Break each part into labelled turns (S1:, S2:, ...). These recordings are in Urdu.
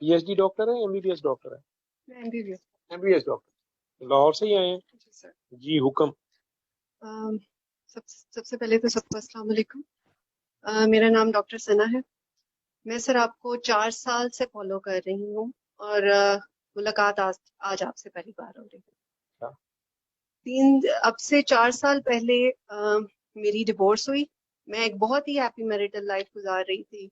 S1: پی ایچ ڈی ڈاکٹر ہیں, MBBS ڈاکٹر ہیں؟ MBBS ڈاکٹر, لاہور سے ہی آئے ہیں.
S2: جی سر.
S1: جی حکم.
S2: سب سے پہلے تو سب کو السلام علیکم. میرا نام ڈاکٹر ثنا ہے. میں سر آپ کو 4 سال سے فالو کر رہی ہوں اور ملاقات آج آپ سے پہلی بار ہو رہی ہے. اب سے 4 سال پہلے میری ڈیورس ہوئی. میں ایک بہت ہی ہیپی میریٹل لائف گزار رہی تھی,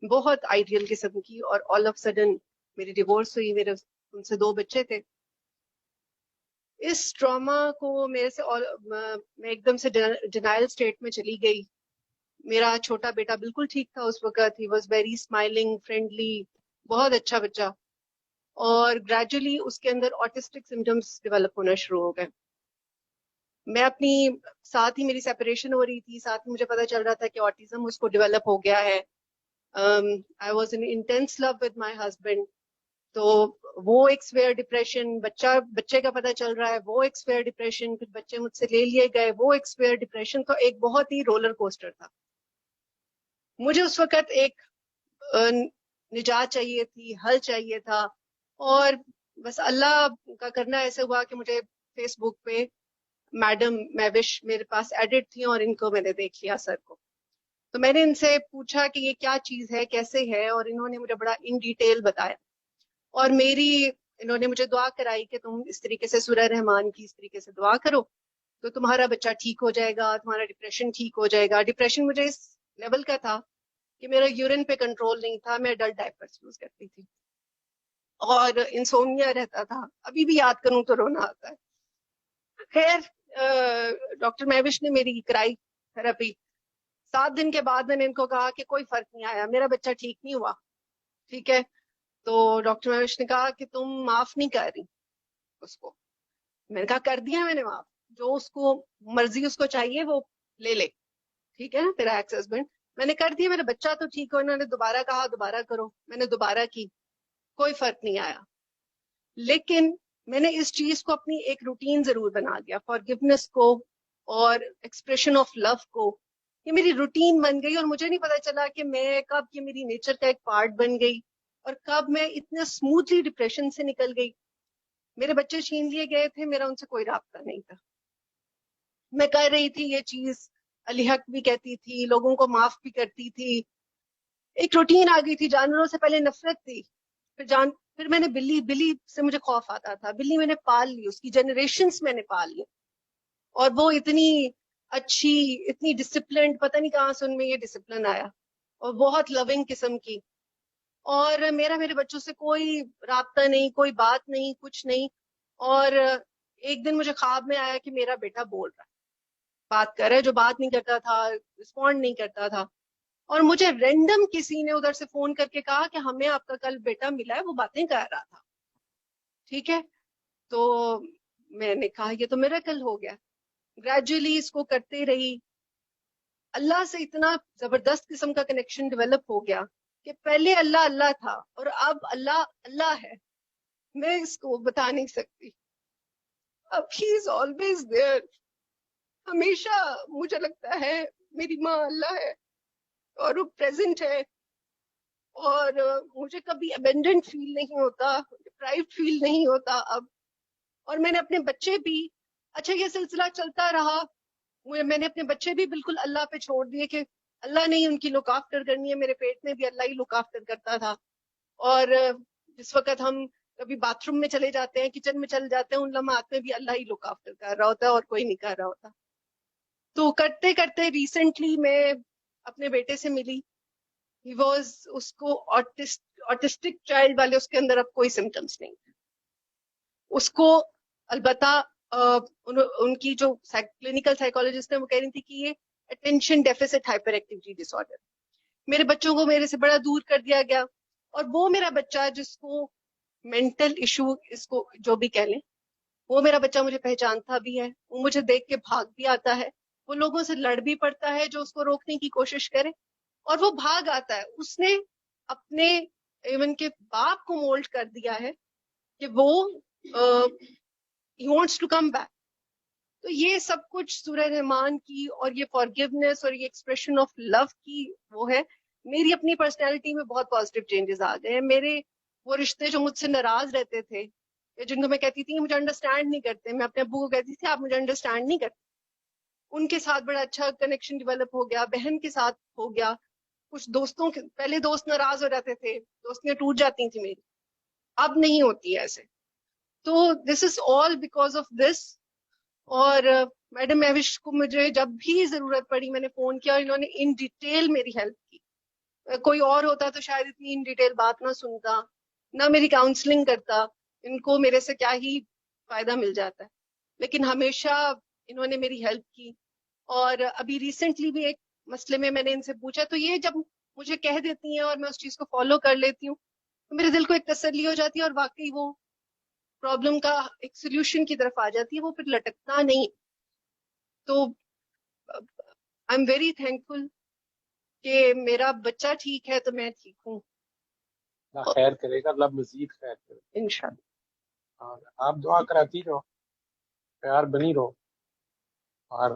S2: بہت آئیڈیل قسم کی, اور آل آف سڈن میری ڈیورس ہوئی. میرے ان سے 2 بچے تھے. اس ٹراما کو میرے سے میں ایک دم سے ڈینائل اسٹیٹ میں چلی گئی. میرا چھوٹا بیٹا بالکل ٹھیک تھا اس وقت. He was very smiling, friendly, بہت اچھا بچہ. اور گریجولی اس کے اندر آٹسٹک سمٹمس ڈیولپ ہونا شروع ہو گئے. میں اپنی ساتھ ہی میری سیپریشن ہو رہی تھی, ساتھ ہی مجھے پتا چل رہا تھا کہ آٹزم اس کو ڈیولپ ہو گیا ہے. I was in intense love with my husband. تو وہ ایک سویئر ڈپریشن, بچے کا پتہ چل رہا ہے, وہ ایک سویئر ڈپریشن, پھر بچے مجھ سے لے لیے گئے, وہ ایک سویئر ڈپریشن. تو ایک بہت ہی رولر کوسٹر تھا. مجھے اس وقت ایک نجات چاہیے تھی, حل چاہیے تھا. اور بس اللہ کا کرنا ایسے ہوا کہ مجھے فیس بک پہ میڈم میوش میرے پاس ایڈٹ تھی, اور ان کو میں نے دیکھ لیا سر کو. تو میں نے ان سے پوچھا کہ یہ کیا چیز ہے, کیسے ہے, اور انہوں نے مجھے بڑا ان ڈیٹیل بتایا. اور انہوں نے مجھے دعا کرائی کہ تم اس طریقے سے سورہ رحمان کی اس طریقے سے دعا کرو تو تمہارا بچہ ٹھیک ہو جائے گا, تمہارا ڈپریشن ٹھیک ہو جائے گا. ڈپریشن مجھے اس لیول کا تھا کہ میرا یورین پہ کنٹرول نہیں تھا, میں اڈلٹ ڈائپرز یوز کرتی تھی, اور انسومنیا رہتا تھا. ابھی بھی یاد کروں تو رونا آتا ہے. خیر ڈاکٹر میوش نے میری کرائی تھراپی. 7 دن کے بعد میں نے ان کو کہا کہ کوئی فرق نہیں آیا, میرا بچہ ٹھیک نہیں ہوا. ٹھیک ہے, تو ڈاکٹر میوش نے کہا کہ تم معاف نہیں کر رہی اس کو. میں نے کہا کر دیا میں نے معاف, جو اس کو مرضی اس کو چاہیے وہ لے لے. ٹھیک ہے نا, تیرا ایکس ہسبینڈ. میں نے کر دیا, میرا بچہ تو ٹھیک ہو. انہوں نے دوبارہ کہا دوبارہ کرو, میں نے دوبارہ کی, کوئی فرق نہیں آیا. لیکن میں نے اس چیز کو اپنی ایک روٹین ضرور بنا دیا, فارگیونیس کو اور ایکسپریشن آف لو کو. یہ میری روٹین بن گئی, اور مجھے نہیں پتا چلا کہ میں کب یہ میری نیچر کا ایک پارٹ بن گئی, اور کب میں اتنا اسموتھلی ڈپریشن سے نکل گئی. میرے بچے چھین لیے گئے تھے, میرا ان سے کوئی رابطہ نہیں تھا. میں کر رہی تھی یہ چیز, علی حق بھی کہتی تھی, لوگوں کو معاف بھی کرتی تھی. ایک روٹین آ گئی تھی. جانوروں سے پہلے نفرت تھی, پھر میں نے بلی سے مجھے خوف آتا تھا. بلی میں نے پال لی, اس کی جنریشنز میں نے پال لی, اور وہ اتنی اچھی, اتنی ڈسپلنڈ, پتہ نہیں کہاں سے ان میں یہ ڈسپلن آیا, اور بہت لونگ قسم کی. اور میرے بچوں سے کوئی رابطہ نہیں, کوئی بات نہیں, کچھ نہیں. اور ایک دن مجھے خواب میں آیا کہ میرا بیٹا بول رہا ہے, بات کر رہا ہے, جو بات نہیں کرتا تھا, رسپونڈ نہیں کرتا تھا. اور مجھے رینڈم کسی نے ادھر سے فون کر کے کہا کہ ہمیں آپ کا کل بیٹا ملا ہے, وہ باتیں کر رہا تھا. ٹھیک ہے, تو میں نے کہا یہ تو میریکل ہو گیا. گریجولی اس کو کرتے رہی. اللہ سے اتنا زبردست قسم کا کنیکشن ڈیولپ ہو گیا کہ پہلے اللہ اللہ تھا, اور اب اللہ اللہ ہے. میں اس کو بتا نہیں سکتی. اب ہی از آلویز دیئر. ہمیشہ مجھے لگتا ہے میری ماں اللہ ہے, اور وہ پریزنٹ ہے, اور مجھے کبھی ابینڈنٹ فیل نہیں ہوتا, ڈپرائیوڈ فیل نہیں ہوتا اب. اور میں نے اپنے بچے بھی, اچھا یہ سلسلہ چلتا رہا, میں نے اپنے بچے بھی بالکل اللہ پہ چھوڑ دیے کہ اللہ نے ہی ان کی لک آفٹر کرنی ہے. میرے پیٹ میں بھی اللہ ہی لک آفٹر کرتا تھا. اور جس وقت ہم کبھی باتھ روم میں چلے جاتے ہیں, کچن میں چلے جاتے ہیں, ان لمحات میں بھی اللہ ہی لک آفٹر کر رہا ہوتا ہے, اور کوئی نہیں کر رہا ہوتا. تو کرتے کرتے ریسنٹلی میں اپنے بیٹے سے ملی. ہی واز, اس کو آٹسٹک چائلڈ والے اس کے اندر اب کوئی سمٹمس نہیں تھے اس کو. البتہ ان کی جو کلینکل سائیکولوجسٹ ہیں وہ کہہ رہی تھی کہ یہ اٹینشن ڈیفیسٹ ہائپر ایکٹیویٹی ڈس آرڈر. میرے بچوں کو میرے سے بڑا دور کر دیا گیا, اور وہ میرا بچہ جس کو مینٹل ایشو, اس کو جو بھی کہہ لیں, وہ میرا بچہ مجھے پہچانتا بھی ہے, وہ مجھے دیکھ کے بھاگ بھی آتا ہے, وہ لوگوں سے لڑ بھی پڑتا ہے جو اس کو روکنے کی کوشش کرے, اور وہ بھاگ آتا ہے. اس نے اپنے ایون کے باپ کو مولڈ کر دیا ہے کہ وہ he wants to come back. تو یہ سب کچھ سورہ رحمان کی, اور یہ فارگیونیس, اور یہ ایکسپریشن آف لو کی وہ ہے. میری اپنی پرسنالٹی میں بہت پازیٹیو چینجز آ گئے ہیں. میرے وہ رشتے جو مجھ سے ناراض رہتے تھے یا جن کو میں کہتی تھی مجھے انڈرسٹینڈ نہیں کرتے, میں اپنے ابو کو کہتی تھی آپ مجھے انڈرسٹینڈ نہیں کرتے, ان کے ساتھ بڑا اچھا کنیکشن ڈیولپ ہو گیا. بہن کے ساتھ ہو گیا. کچھ دوستوں کے پہلے دوست ناراض ہو جاتے تھے, دوستیاں ٹوٹ جاتی تھیں میری, اب نہیں ہوتی ایسے. تو دس از آل بیکاز آف دس. اور میڈم مہوش کو مجھے جب بھی ضرورت پڑی میں نے فون کیا, انہوں نے ان ڈیٹیل میری ہیلپ کی. کوئی اور ہوتا تو شاید اتنی ان ڈیٹیل بات نہ سنتا, نہ میری کاؤنسلنگ کرتا, ان کو میرے سے کیا ہی فائدہ مل جاتا ہے. لیکن ہمیشہ انہوں نے میری ہیلپ کی. اور ابھی ریسنٹلی بھی ایک مسئلے میں نے ان سے پوچھا, تو یہ جب مجھے کہہ دیتی ہیں اور میں اس چیز کو فالو کر لیتی ہوں تو میرے دل کو ایک تسلی ہو جاتی ہے, اور واقعی وہ پرابلم کا ایک سولوشن کی طرف آ جاتی ہے, وہ پھر لٹکتا نہیں. تو آئی ایم ویری تھینک فل کہ میرا بچہ ٹھیک ہے تو میں ٹھیک ہوں.
S1: اللہ خیر کرے گا, اللہ مزید خیر کرے گا.
S2: انشاءاللہ.
S1: اور آپ دعا کراتی رہو, پیار بنی رہو, اور